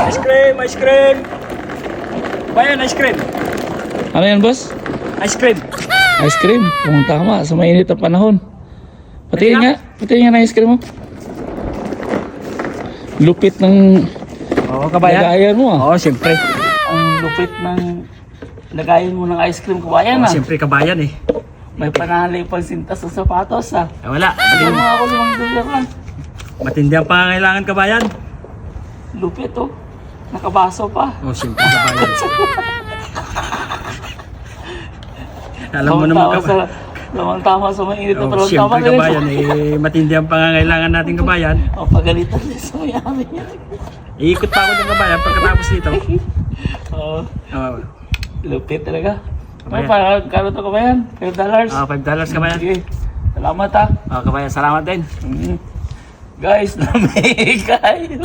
Ice cream, ice cream. Bayan, ice cream. Ano yan, boss? Ice cream. Ice cream. Kung tama, sa mainit na panahon. Patingin nga. Patingin nga na ice cream mo. Lupit ng Oo, kabayan. lagayan mo ah. Oo, siyempre. Ang lupit ng lagayan mo ng ice cream, kabayan Oo, ah. siyempre kabayan eh. May panali pang sintas sa sapatos ah. Wala. Bigyan mo ako $5 lang. Matindi ang pangangailangan kabayan. Lupit oh. Nakabaso pa. Oo, siyempre kabayan. Alam mo naman kabayan. Lamang-tama sa mainit na Oh, panahon. siyempre Tama kabayan, matindi ang pangangailangan natin kabayan. O, pagalitan din sa mayami niya. Iikot pa ako ng kabayan pagkatapos dito. Oo, Oh, lupit talaga. Ay, Kabayan. parang kano to kabayan? $5? $5 kabayan. Sige, salamat ah. Kabayan, salamat din. Guys, lamig kayo.